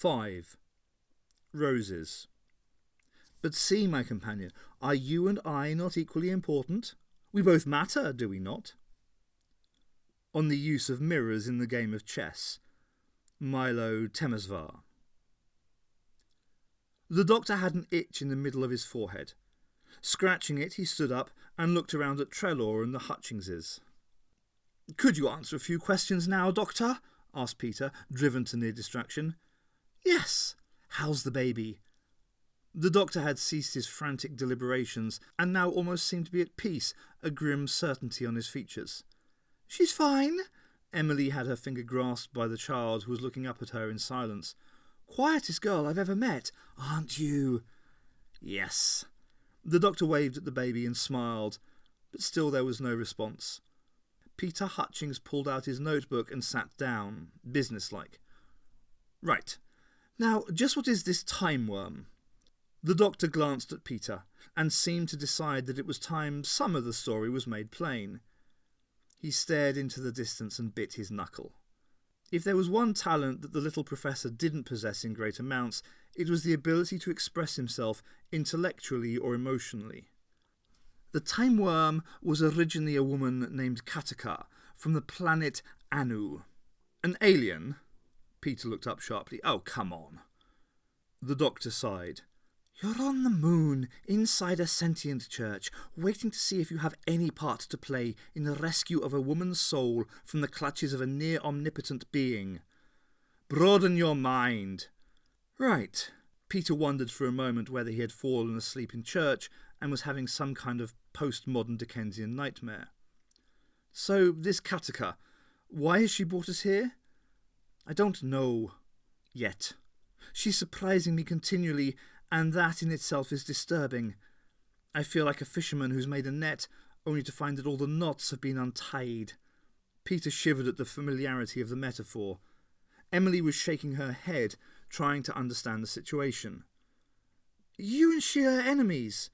5. Roses. But see, my companion, are you and I not equally important? We both matter, do we not? On the use of mirrors in the game of chess. Milo Temesvar. The doctor had an itch in the middle of his forehead. Scratching it, he stood up and looked around at Trelaw and the Hutchingses. "Could you answer a few questions now, Doctor?" asked Peter, driven to near distraction. "Yes. How's the baby?" The doctor had ceased his frantic deliberations and now almost seemed to be at peace, a grim certainty on his features. "She's fine." Emily had her finger grasped by the child, who was looking up at her in silence. "Quietest girl I've ever met, aren't you?" "Yes." The doctor waved at the baby and smiled, but still there was no response. Peter Hutchings pulled out his notebook and sat down, businesslike. "Right. Now, just what is this Timewyrm?" The doctor glanced at Peter and seemed to decide that it was time some of the story was made plain. He stared into the distance and bit his knuckle. If there was one talent that the little professor didn't possess in great amounts, it was the ability to express himself intellectually or emotionally. The Timewyrm was originally a woman named Kataka from the planet Anu. "An alien?" Peter looked up sharply. "Oh, come on." The doctor sighed. "You're on the moon, inside a sentient church, waiting to see if you have any part to play in the rescue of a woman's soul from the clutches of a near-omnipotent being. Broaden your mind." "Right." Peter wondered for a moment whether he had fallen asleep in church and was having some kind of postmodern Dickensian nightmare. "So, this Kataka, why has she brought us here?" "I don't know. Yet. She's surprising me continually, and that in itself is disturbing. I feel like a fisherman who's made a net, only to find that all the knots have been untied." Peter shivered at the familiarity of the metaphor. Emily was shaking her head, trying to understand the situation. "You and she are enemies?"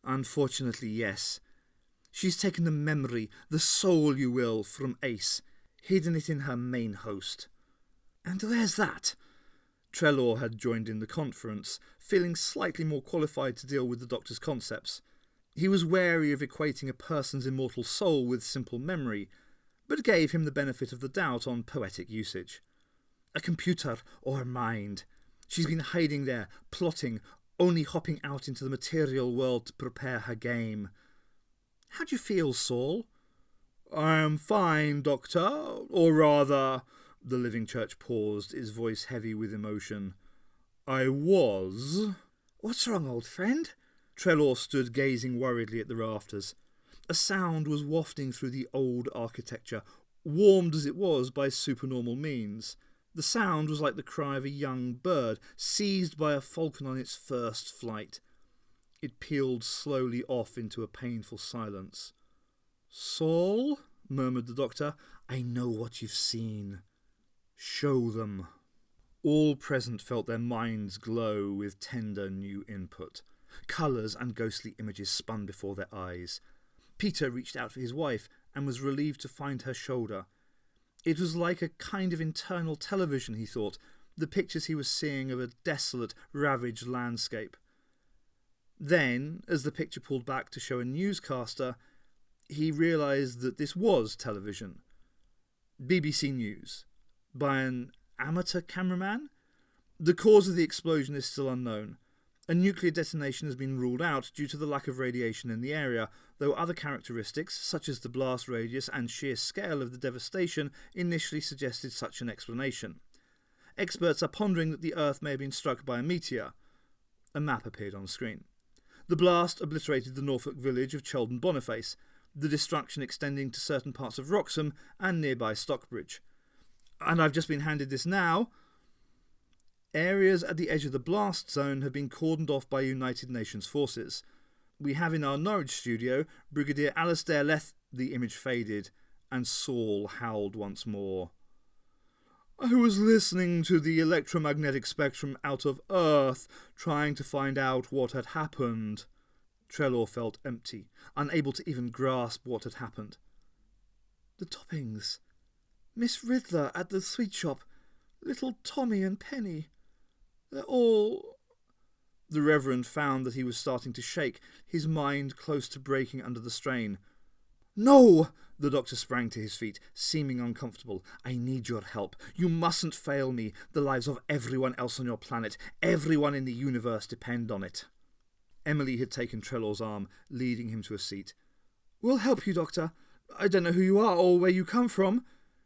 "Unfortunately, yes. She's taken the memory, the soul, you will, from Ace, hidden it in her main host." "And where's that?" Trelaw had joined in the conference, feeling slightly more qualified to deal with the doctor's concepts. He was wary of equating a person's immortal soul with simple memory, but gave him the benefit of the doubt on poetic usage. "A computer or mind. She's been hiding there, plotting, only hopping out into the material world to prepare her game." "How do you feel, Saul?" "I am fine, Doctor, or rather..." The living church paused, his voice heavy with emotion. "I was..." "What's wrong, old friend?" Trelaw stood gazing worriedly at the rafters. A sound was wafting through the old architecture, warmed as it was by supernormal means. The sound was like the cry of a young bird, seized by a falcon on its first flight. It peeled slowly off into a painful silence. "Saul," murmured the doctor, "I know what you've seen. Show them." All present felt their minds glow with tender new input. Colours and ghostly images spun before their eyes. Peter reached out for his wife and was relieved to find her shoulder. It was like a kind of internal television, he thought, the pictures he was seeing of a desolate, ravaged landscape. Then, as the picture pulled back to show a newscaster, he realised that this was television. BBC News. By an amateur cameraman? The cause of the explosion is still unknown. A nuclear detonation has been ruled out due to the lack of radiation in the area, though other characteristics, such as the blast radius and sheer scale of the devastation, initially suggested such an explanation. Experts are pondering that the Earth may have been struck by a meteor. A map appeared on the screen. The blast obliterated the Norfolk village of Cheldon Boniface, the destruction extending to certain parts of Wroxham and nearby Stockbridge. And I've just been handed this now. Areas at the edge of the blast zone have been cordoned off by United Nations forces. We have in our Norwich studio Brigadier Alastair The image faded, and Saul howled once more. "I was listening to the electromagnetic spectrum out of Earth, trying to find out what had happened." Trelaw felt empty, unable to even grasp what had happened. "The Toppings. Miss Riddler at the sweet shop. Little Tommy and Penny." They're all... The Reverend found that he was starting to shake, his mind close to breaking under the strain. "No!" The doctor sprang to his feet, seeming uncomfortable. "I need your help. You mustn't fail me. The lives of everyone else on your planet, everyone in the universe depend on it." Emily had taken Trelawn's arm, leading him to a seat. "We'll help you, Doctor. I don't know who you are or where you come from."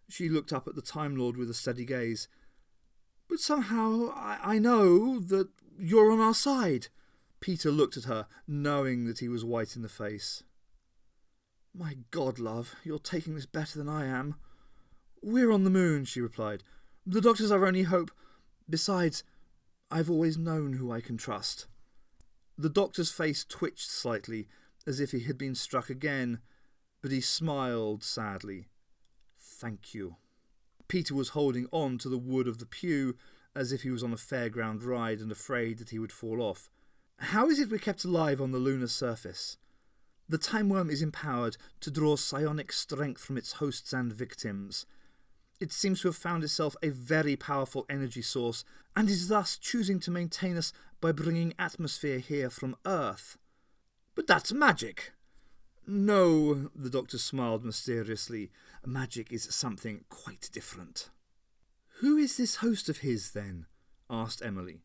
She looked up at the Time Lord with a steady gaze. "But somehow I know that you're on our side." Peter looked at her, knowing that he was white in the face. "My God, love, you're taking this better than I am." "We're on the moon," she replied. "The doctor's our only hope. Besides, I've always known who I can trust." The doctor's face twitched slightly, as if he had been struck again, but he smiled sadly. "Thank you." Peter was holding on to the wood of the pew, as if he was on a fairground ride and afraid that he would fall off. "How is it we're kept alive on the lunar surface?" "The Timewyrm is empowered to draw psionic strength from its hosts and victims. It seems to have found itself a very powerful energy source, and is thus choosing to maintain us by bringing atmosphere here from Earth." "But that's magic." "No," the doctor smiled mysteriously. "Magic is something quite different." "Who is this host of his, then?" asked Emily.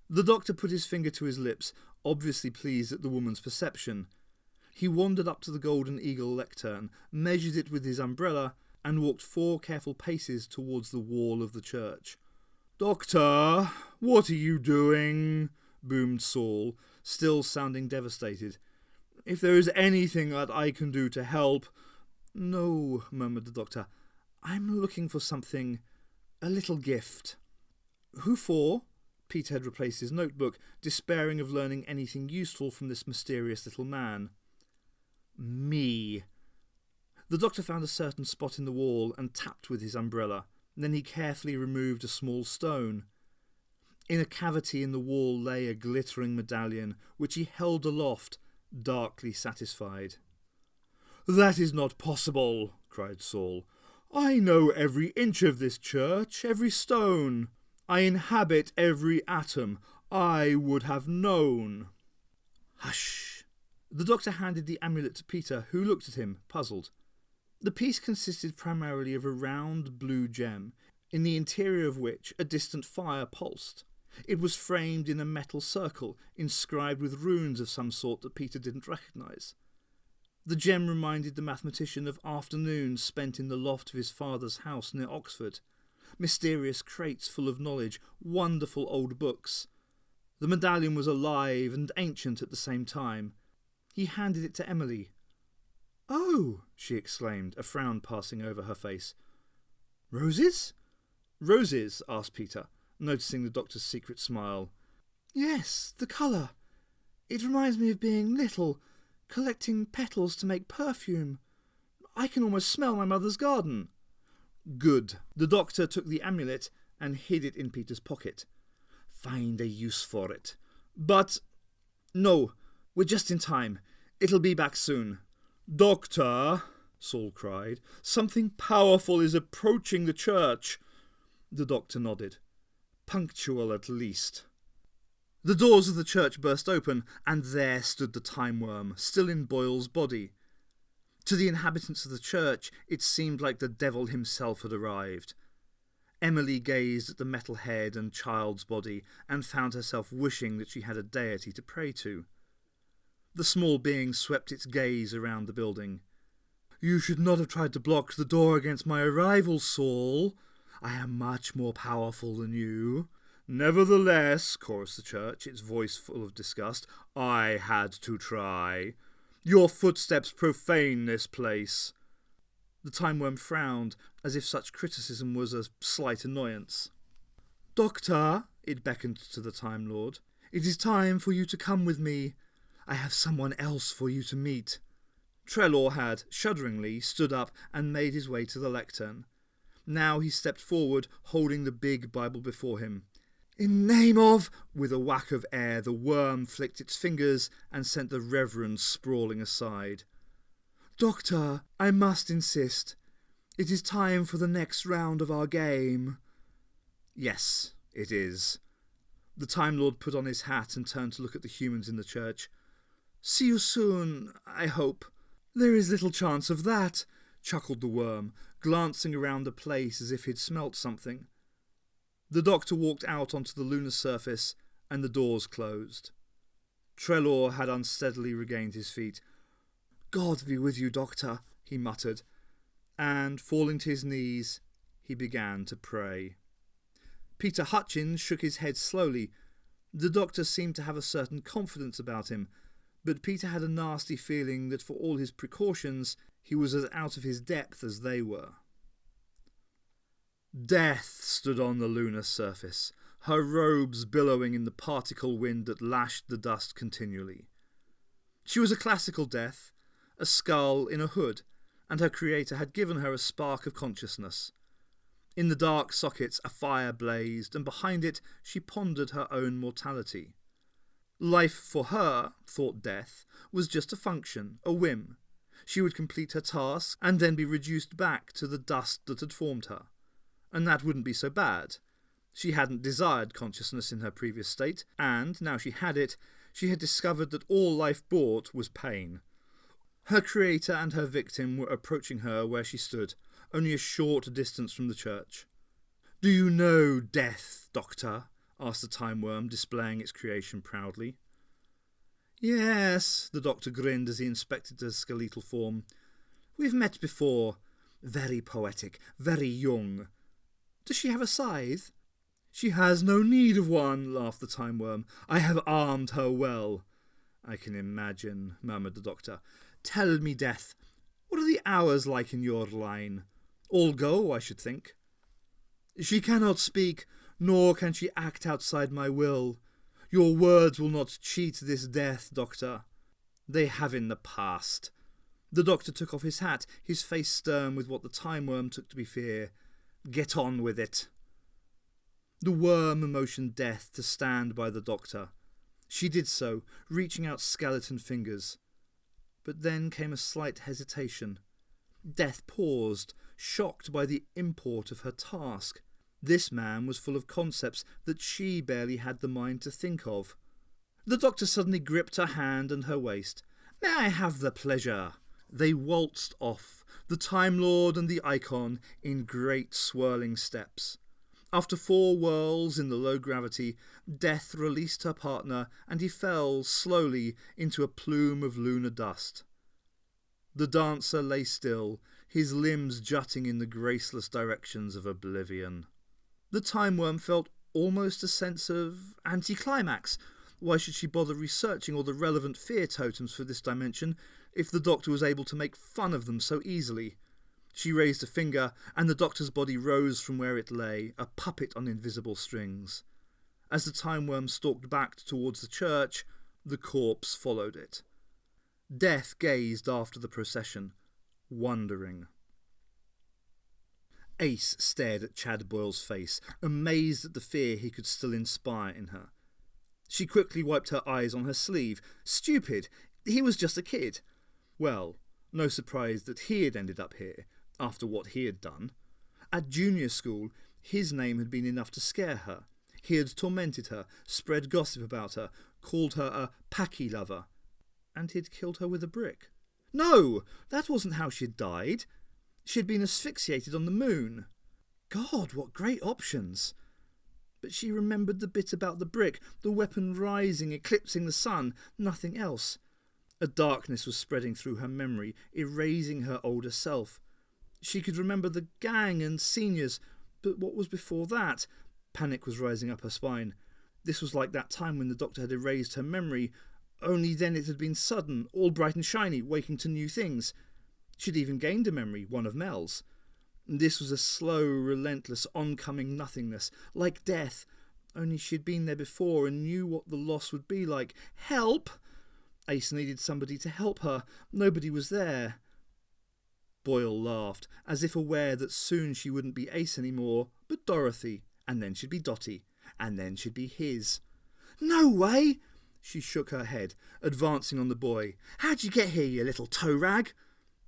The doctor put his finger to his lips, obviously pleased at the woman's perception. He wandered up to the Golden Eagle lectern, measured it with his umbrella, and walked 4 careful paces towards the wall of the church. "Doctor, what are you doing?" boomed Saul, still sounding devastated. "If there is anything that I can do to help—" "No," murmured the doctor. "I'm looking for something, a little gift." "Who for?" Peter had replaced his notebook, despairing of learning anything useful from this mysterious little man. "Me." The doctor found a certain spot in the wall and tapped with his umbrella. Then he carefully removed a small stone. In a cavity in the wall lay a glittering medallion, which he held aloft, darkly satisfied. "That is not possible," cried Saul. "I know every inch of this church, every stone. I inhabit every atom. I would have known." "Hush!" The doctor handed the amulet to Peter, who looked at him, puzzled. The piece consisted primarily of a round blue gem, in the interior of which a distant fire pulsed. It was framed in a metal circle, inscribed with runes of some sort that Peter didn't recognise. The gem reminded the mathematician of afternoons spent in the loft of his father's house near Oxford. Mysterious crates full of knowledge, wonderful old books. The medallion was alive and ancient at the same time. He handed it to Emily. "Oh!" she exclaimed, a frown passing over her face. "Roses?" "Roses?" asked Peter, noticing the doctor's secret smile. "Yes, the colour. It reminds me of being little, collecting petals to make perfume. I can almost smell my mother's garden." "Good." The doctor took the amulet and hid it in Peter's pocket. "Find a use for it. But... no, we're just in time. It'll be back soon." "Doctor," Saul cried, "something powerful is approaching the church." The doctor nodded. "Punctual at least." The doors of the church burst open, and there stood the Timewyrm, still in Boyle's body. To the inhabitants of the church it seemed like the devil himself had arrived. Emily gazed at the metal head and child's body, and found herself wishing that she had a deity to pray to. The small being swept its gaze around the building. "You should not have tried to block the door against my arrival, Saul. I am much more powerful than you." "Nevertheless," chorused the church, its voice full of disgust, "I had to try. Your footsteps profane this place." The Timewyrm frowned, as if such criticism was a slight annoyance. "Doctor," it beckoned to the Time Lord, "it is time for you to come with me. I have someone else for you to meet." Trelaw had, shudderingly, stood up and made his way to the lectern. Now he stepped forward, holding the big Bible before him. "In name of—" With a whack of air, the worm flicked its fingers and sent the Reverend sprawling aside. "Doctor, I must insist. It is time for the next round of our game." "Yes, it is." The Time Lord put on his hat and turned to look at the humans in the church. "See you soon, I hope." "There is little chance of that," chuckled the worm, glancing around the place as if he'd smelt something. The doctor walked out onto the lunar surface and the doors closed. Trelaw had unsteadily regained his feet. "God be with you, Doctor," he muttered, and, falling to his knees, he began to pray. Peter Hutchins shook his head slowly. The doctor seemed to have a certain confidence about him, but Peter had a nasty feeling that for all his precautions he was as out of his depth as they were. Death stood on the lunar surface, her robes billowing in the particle wind that lashed the dust continually. She was a classical death, a skull in a hood, and her creator had given her a spark of consciousness. In the dark sockets a fire blazed, and behind it she pondered her own mortality. Life for her, thought Death, was just a function, a whim. She would complete her task and then be reduced back to the dust that had formed her. And that wouldn't be so bad. She hadn't desired consciousness in her previous state, and, now she had it, she had discovered that all life brought was pain. Her creator and her victim were approaching her where she stood, only a short distance from the church. "Do you know death, Doctor?" asked the Timewyrm, displaying its creation proudly. "Yes," the doctor grinned as he inspected her skeletal form. "We've met before. Very poetic, very young. Does she have a scythe?" "She has no need of one," laughed the Timewyrm. "I have armed her well." "I can imagine," murmured the doctor. "Tell me, Death, what are the hours like in your line? All go, I should think." "She cannot speak, nor can she act outside my will. Your words will not cheat this death, Doctor." "They have in the past." The doctor took off his hat, his face stern with what the Timewyrm took to be fear. "Get on with it." The worm motioned Death to stand by the doctor. She did so, reaching out skeleton fingers. But then came a slight hesitation. Death paused, shocked by the import of her task. This man was full of concepts that she barely had the mind to think of. The doctor suddenly gripped her hand and her waist. "May I have the pleasure?" They waltzed off, the Time Lord and the Icon, in great swirling steps. After 4 whirls in the low gravity, Death released her partner, and he fell slowly into a plume of lunar dust. The dancer lay still, his limbs jutting in the graceless directions of oblivion. The Timewyrm felt almost a sense of anticlimax. Why should she bother researching all the relevant fear totems for this dimension if the doctor was able to make fun of them so easily? She raised a finger, and the doctor's body rose from where it lay, a puppet on invisible strings. As the Timewyrm stalked back towards the church, the corpse followed it. Death gazed after the procession, wondering. Ace stared at Chad Boyle's face, amazed at the fear he could still inspire in her. She quickly wiped her eyes on her sleeve. Stupid! He was just a kid. Well, no surprise that he had ended up here, after what he had done. At junior school, his name had been enough to scare her. He had tormented her, spread gossip about her, called her a packy lover. And he'd killed her with a brick. No! That wasn't how she'd died. She'd been asphyxiated on the moon. God, what great options! But she remembered the bit about the brick, the weapon rising, eclipsing the sun, nothing else. A darkness was spreading through her memory, erasing her older self. She could remember the gang and seniors, but what was before that? Panic was rising up her spine. This was like that time when the doctor had erased her memory, only then it had been sudden, all bright and shiny, waking to new things. She'd even gained a memory, one of Mel's. This was a slow, relentless, oncoming nothingness, like death, only she'd been there before and knew what the loss would be like. Help! Ace needed somebody to help her. Nobody was there. Boyle laughed, as if aware that soon she wouldn't be Ace anymore, but Dorothy, and then she'd be Dotty, and then she'd be his. "No way!" She shook her head, advancing on the boy. "How'd you get here, you little toe rag?"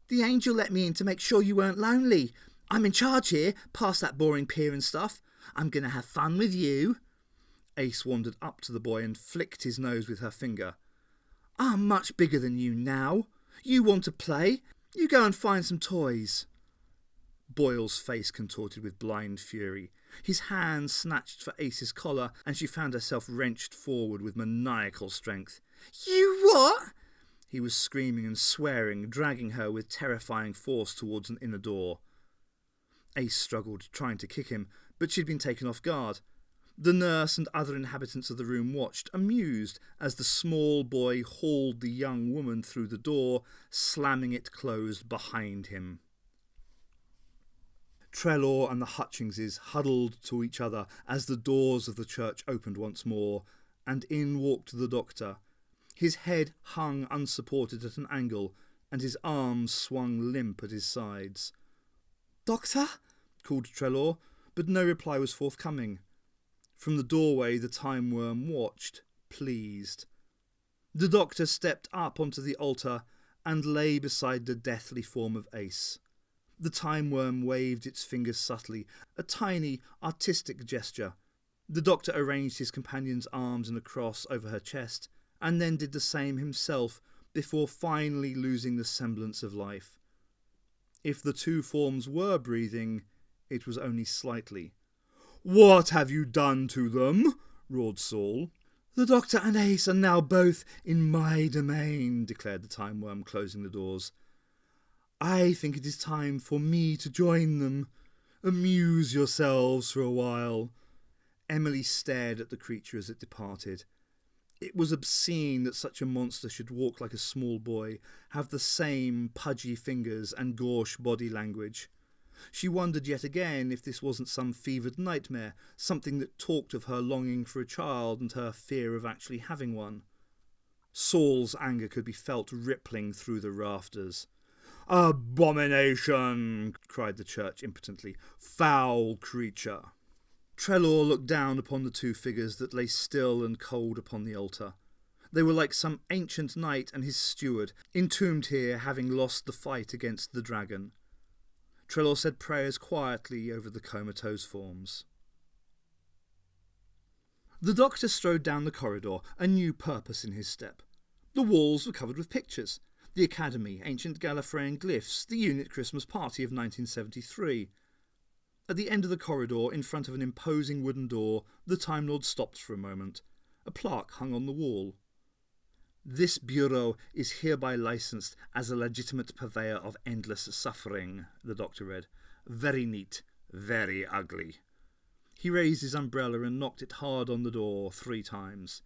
"The angel let me in to make sure you weren't lonely. I'm in charge here, past that boring pier and stuff. I'm going to have fun with you." Ace wandered up to the boy and flicked his nose with her finger. "I'm much bigger than you now. You want to play? You go and find some toys." Boyle's face contorted with blind fury. His hand snatched for Ace's collar, and she found herself wrenched forward with maniacal strength. "You what?" He was screaming and swearing, dragging her with terrifying force towards an inner door. Ace struggled, trying to kick him, but she'd been taken off guard. The nurse and other inhabitants of the room watched, amused, as the small boy hauled the young woman through the door, slamming it closed behind him. Trelaw and the Hutchingses huddled to each other as the doors of the church opened once more, and in walked the doctor. His head hung unsupported at an angle, and his arms swung limp at his sides. "Doctor?" called Trelaw, but no reply was forthcoming. From the doorway the Timewyrm watched, pleased. The doctor stepped up onto the altar and lay beside the deathly form of Ace. The Timewyrm waved its fingers subtly, a tiny, artistic gesture. The doctor arranged his companion's arms in a cross over her chest, and then did the same himself, before finally losing the semblance of life. If the two forms were breathing, it was only slightly. "What have you done to them?" roared Saul. "The doctor and Ace are now both in my domain," declared the Timewyrm, closing the doors. "I think it is time for me to join them. Amuse yourselves for a while." Emily stared at the creature as it departed. It was obscene that such a monster should walk like a small boy, have the same pudgy fingers and gauche body language. She wondered yet again if this wasn't some fevered nightmare, something that talked of her longing for a child and her fear of actually having one. Saul's anger could be felt rippling through the rafters. "Abomination!" cried the church impotently. "Foul creature!" Trelaw looked down upon the two figures that lay still and cold upon the altar. They were like some ancient knight and his steward, entombed here having lost the fight against the dragon. Trelaw said prayers quietly over the comatose forms. The doctor strode down the corridor, a new purpose in his step. The walls were covered with pictures. The Academy, ancient Gallifreyan glyphs, the unit Christmas party of 1973. At the end of the corridor, in front of an imposing wooden door, the Time Lord stopped for a moment. A plaque hung on the wall. "This bureau is hereby licensed as a legitimate purveyor of endless suffering," the doctor read. "Very neat, very ugly." He raised his umbrella and knocked it hard on the door 3 times.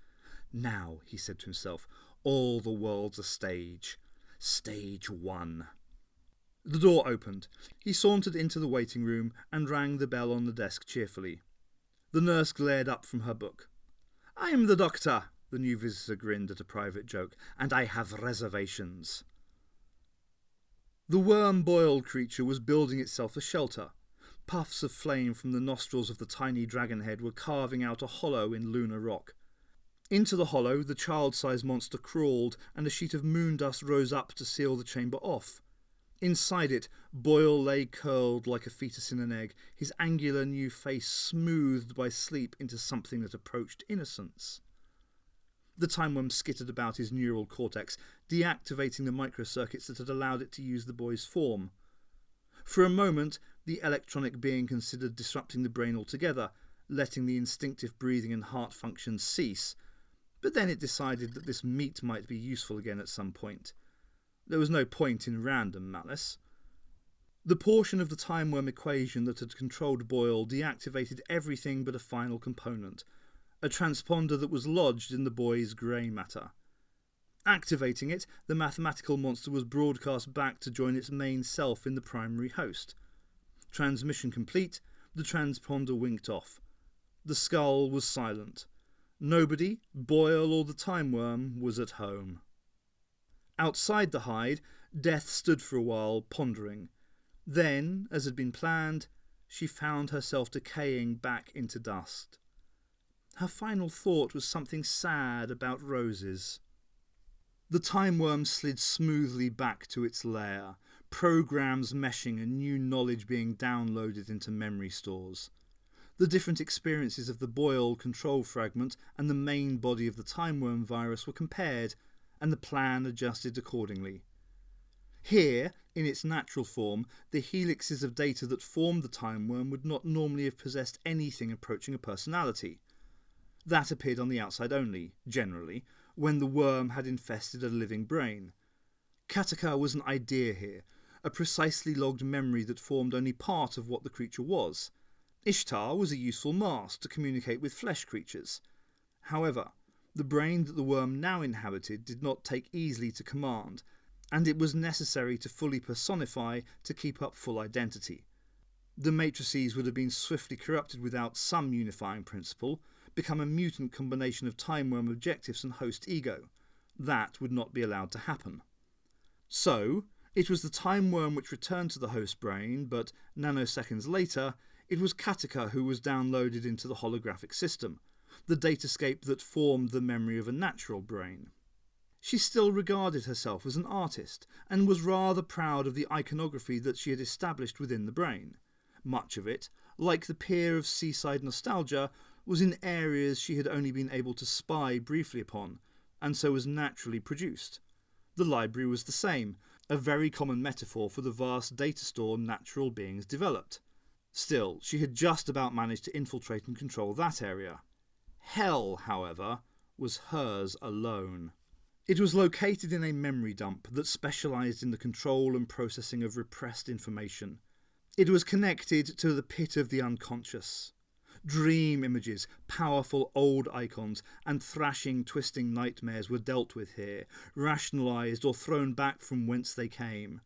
"Now," he said to himself, "all the world's a stage. Stage 1. The door opened. He sauntered into the waiting room and rang the bell on the desk cheerfully. The nurse glared up from her book. "I am the doctor," the new visitor grinned at a private joke, "and I have reservations." The worm-boiled creature was building itself a shelter. Puffs of flame from the nostrils of the tiny dragon head were carving out a hollow in lunar rock. Into the hollow the child-sized monster crawled, and a sheet of moon dust rose up to seal the chamber off. Inside it, Boyle lay curled like a fetus in an egg, his angular new face smoothed by sleep into something that approached innocence. The Timewyrm skittered about his neural cortex, deactivating the microcircuits that had allowed it to use the boy's form. For a moment, the electronic being considered disrupting the brain altogether, letting the instinctive breathing and heart functions cease, but then it decided that this meat might be useful again at some point. There was no point in random malice. The portion of the Timewyrm equation that had controlled Boyle deactivated everything but a final component, a transponder that was lodged in the boy's grey matter. Activating it, the mathematical monster was broadcast back to join its main self in the primary host. Transmission complete, the transponder winked off. The skull was silent. Nobody, Boyle or the Timewyrm, was at home. Outside the hide, Death stood for a while, pondering. Then, as had been planned, she found herself decaying back into dust. Her final thought was something sad about roses. The Timewyrm slid smoothly back to its lair, programs meshing and new knowledge being downloaded into memory stores. The different experiences of the Boyle control fragment and the main body of the Timewyrm virus were compared, and the plan adjusted accordingly. Here, in its natural form, the helixes of data that formed the Timewyrm would not normally have possessed anything approaching a personality. That appeared on the outside only, generally, when the worm had infested a living brain. Kataka was an idea here, a precisely logged memory that formed only part of what the creature was. Ishtar was a useful mask to communicate with flesh creatures. However, the brain that the worm now inhabited did not take easily to command, and it was necessary to fully personify to keep up full identity. The matrices would have been swiftly corrupted without some unifying principle, become a mutant combination of Timewyrm objectives and host ego. That would not be allowed to happen. So, it was the Timewyrm which returned to the host brain, but nanoseconds later, it was Kataka who was downloaded into the holographic system, the datascape that formed the memory of a natural brain. She still regarded herself as an artist, and was rather proud of the iconography that she had established within the brain. Much of it, like the pier of seaside nostalgia, was in areas she had only been able to spy briefly upon, and so was naturally produced. The library was the same, a very common metaphor for the vast data store natural beings developed. Still, she had just about managed to infiltrate and control that area. Hell, however, was hers alone. It was located in a memory dump that specialised in the control and processing of repressed information. It was connected to the pit of the unconscious. Dream images, powerful old icons, and thrashing, twisting nightmares were dealt with here, rationalised or thrown back from whence they came.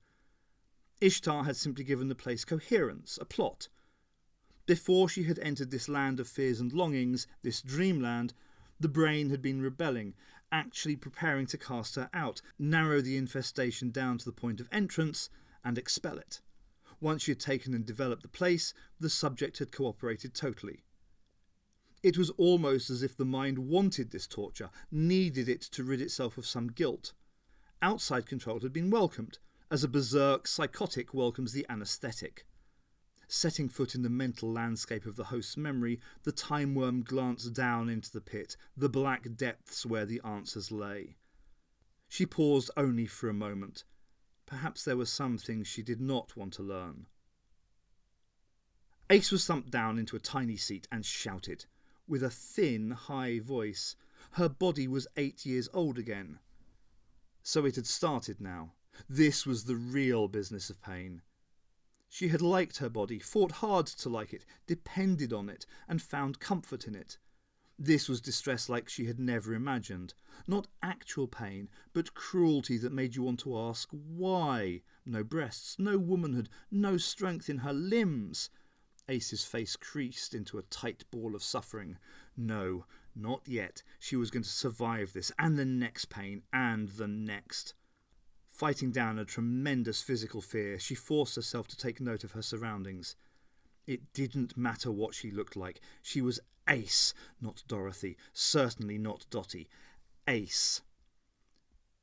Ishtar had simply given the place coherence, a plot. Before she had entered this land of fears and longings, this dreamland, the brain had been rebelling, actually preparing to cast her out, narrow the infestation down to the point of entrance, and expel it. Once she had taken and developed the place, the subject had cooperated totally. It was almost as if the mind wanted this torture, needed it to rid itself of some guilt. Outside control had been welcomed, as a berserk psychotic welcomes the anaesthetic. Setting foot in the mental landscape of the host's memory, the Timewyrm glanced down into the pit, the black depths where the answers lay. She paused only for a moment. Perhaps there were some things she did not want to learn. Ace was thumped down into a tiny seat and shouted, with a thin, high voice. Her body was 8 years old again. So it had started now. This was the real business of pain. She had liked her body, fought hard to like it, depended on it, and found comfort in it. This was distress like she had never imagined. Not actual pain, but cruelty that made you want to ask why. No breasts, no womanhood, no strength in her limbs. Ace's face creased into a tight ball of suffering. No, not yet. She was going to survive this, and the next pain, and the next. Fighting down a tremendous physical fear, she forced herself to take note of her surroundings. It didn't matter what she looked like. She was Ace, not Dorothy, certainly not Dottie. Ace.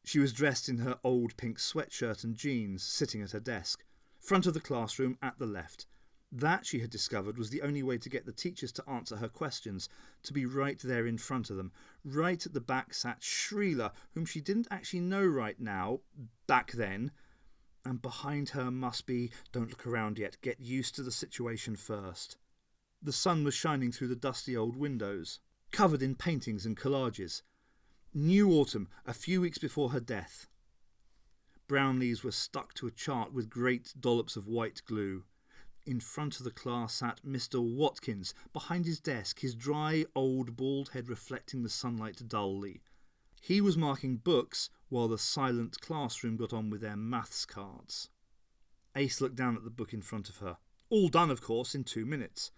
She was dressed in her old pink sweatshirt and jeans, sitting at her desk, front of the classroom at the left. That, she had discovered, was the only way to get the teachers to answer her questions, to be right there in front of them. Right at the back sat Shrila, whom she didn't actually know right now, back then. And behind her must be, don't look around yet, get used to the situation first. The sun was shining through the dusty old windows, covered in paintings and collages. New autumn, a few weeks before her death. Brown leaves were stuck to a chart with great dollops of white glue. In front of the class sat Mr. Watkins, behind his desk, his dry, old, bald head reflecting the sunlight dully. He was marking books while the silent classroom got on with their maths cards. Ace looked down at the book in front of her. All done, of course, in 2 minutes.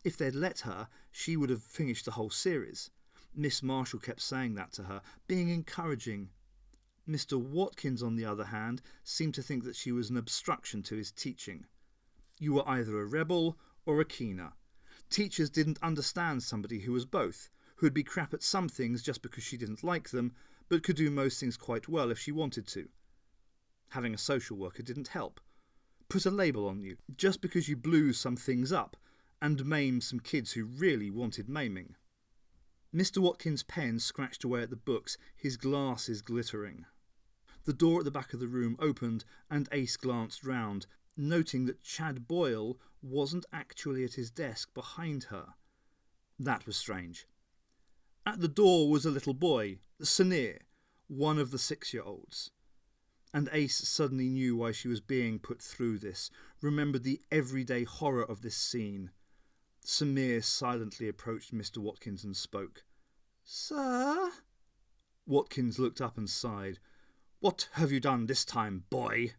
If they'd let her, she would have finished the whole series. Miss Marshall kept saying that to her, being encouraging. Mr. Watkins, on the other hand, seemed to think that she was an obstruction to his teaching. You were either a rebel or a keener. Teachers didn't understand somebody who was both, who would be crap at some things just because she didn't like them, but could do most things quite well if she wanted to. Having a social worker didn't help. Put a label on you, just because you blew some things up, and maimed some kids who really wanted maiming. Mr. Watkins' pen scratched away at the books, his glasses glittering. The door at the back of the room opened and Ace glanced round, noting that Chad Boyle wasn't actually at his desk behind her. That was strange. At the door was a little boy, Sanir, one of the 6-year-olds. And Ace suddenly knew why she was being put through this, remembered the everyday horror of this scene. Samir silently approached Mr. Watkins and spoke. "Sir?" Watkins looked up and sighed. "What have you done this time, boy?"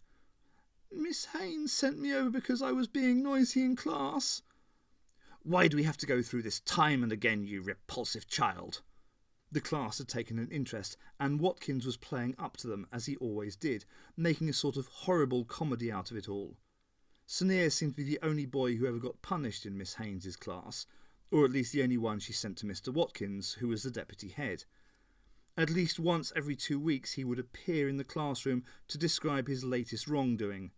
"Miss Haynes sent me over because I was being noisy in class." "Why do we have to go through this time and again, you repulsive child?" The class had taken an interest, and Watkins was playing up to them, as he always did, making a sort of horrible comedy out of it all. Sanir seemed to be the only boy who ever got punished in Miss Haynes's class, or at least the only one she sent to Mr. Watkins, who was the deputy head. At least once every 2 weeks he would appear in the classroom to describe his latest wrongdoing.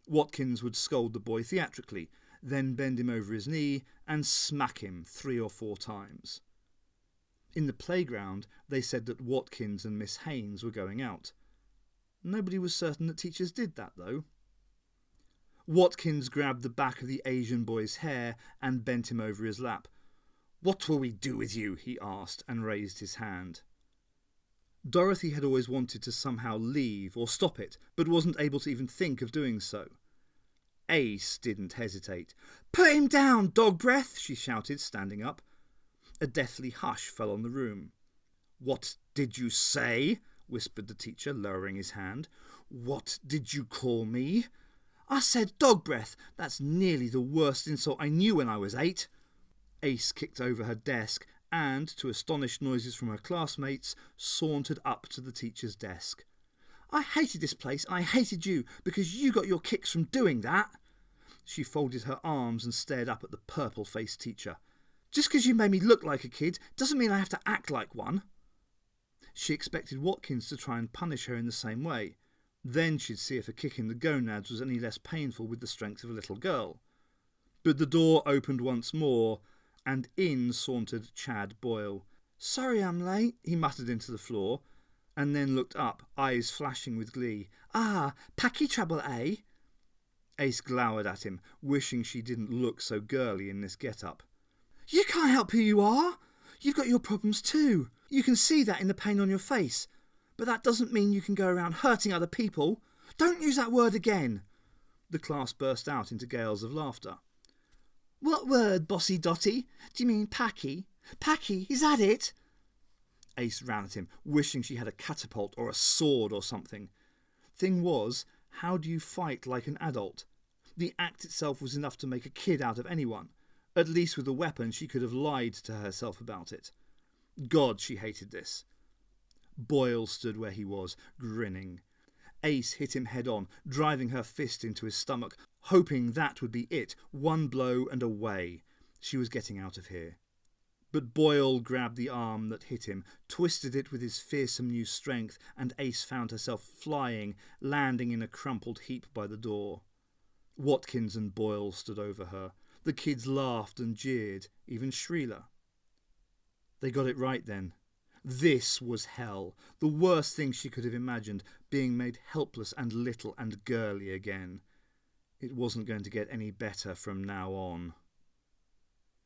Watkins would scold the boy theatrically, then bend him over his knee and smack him 3 or 4 times. In the playground they said that Watkins and Miss Haynes were going out. Nobody was certain that teachers did that, though. Watkins grabbed the back of the Asian boy's hair and bent him over his lap. "What will we do with you?" he asked, and raised his hand. Dorothy had always wanted to somehow leave or stop it, but wasn't able to even think of doing so. Ace didn't hesitate. "Put him down, dog breath!" she shouted, standing up. A deathly hush fell on the room. "What did you say?" whispered the teacher, lowering his hand. "What did you call me?" "I said dog breath. That's nearly the worst insult I knew when I was 8. Ace kicked over her desk and, to astonished noises from her classmates, sauntered up to the teacher's desk. "I hated this place and I hated you because you got your kicks from doing that." She folded her arms and stared up at the purple-faced teacher. "Just because you made me look like a kid doesn't mean I have to act like one." She expected Watkins to try and punish her in the same way. Then she'd see if a kick in the gonads was any less painful with the strength of a little girl. But the door opened once more, and in sauntered Chad Boyle. "Sorry I'm late," he muttered into the floor, and then looked up, eyes flashing with glee. "Ah, packy trouble, eh?" Ace glowered at him, wishing she didn't look so girly in this get-up. "You can't help who you are. You've got your problems too. You can see that in the pain on your face. But that doesn't mean you can go around hurting other people. Don't use that word again." The class burst out into gales of laughter. "What word, Bossy Dotty? Do you mean packy? Packy, is that it?" Ace ran at him, wishing she had a catapult or a sword or something. Thing was, how do you fight like an adult? The act itself was enough to make a kid out of anyone. At least with a weapon she could have lied to herself about it. God, she hated this. Boyle stood where he was, grinning. Ace hit him head on, driving her fist into his stomach, hoping that would be it, one blow and away. She was getting out of here. But Boyle grabbed the arm that hit him, twisted it with his fearsome new strength, and Ace found herself flying, landing in a crumpled heap by the door. Watkins and Boyle stood over her. The kids laughed and jeered, even Shrieler. They got it right then. This was hell, the worst thing she could have imagined, being made helpless and little and girly again. It wasn't going to get any better from now on.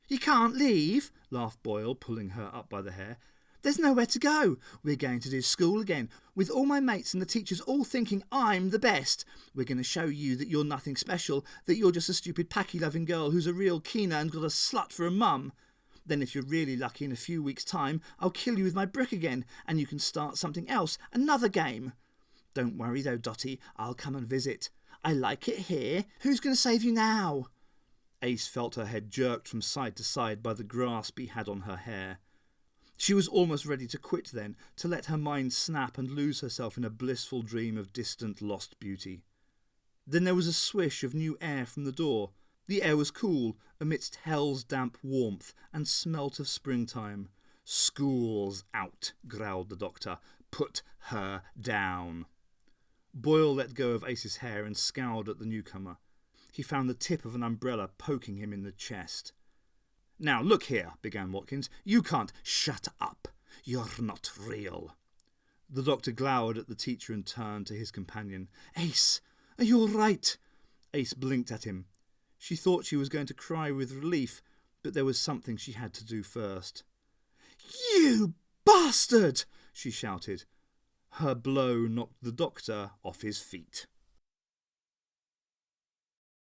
"You can't leave," laughed Boyle, pulling her up by the hair. "There's nowhere to go. We're going to do school again, with all my mates and the teachers all thinking I'm the best. We're going to show you that you're nothing special, that you're just a stupid packy-loving girl who's a real keener and got a slut for a mum. Then if you're really lucky in a few weeks' time, I'll kill you with my brick again, and you can start something else, another game. Don't worry though, Dotty, I'll come and visit. I like it here. Who's going to save you now?" Ace felt her head jerked from side to side by the grasp he had on her hair. She was almost ready to quit then, to let her mind snap and lose herself in a blissful dream of distant lost beauty. Then there was a swish of new air from the door. The air was cool, amidst hell's damp warmth, and smelt of springtime. "School's out," growled the doctor. "Put her down." Boyle let go of Ace's hair and scowled at the newcomer. He found the tip of an umbrella poking him in the chest. "Now look here," began Watkins. "You can't—" "Shut up. You're not real." The doctor glowered at the teacher and turned to his companion. "Ace, are you all right?" Ace blinked at him. She thought she was going to cry with relief, but there was something she had to do first. "You bastard!" she shouted. Her blow knocked the doctor off his feet.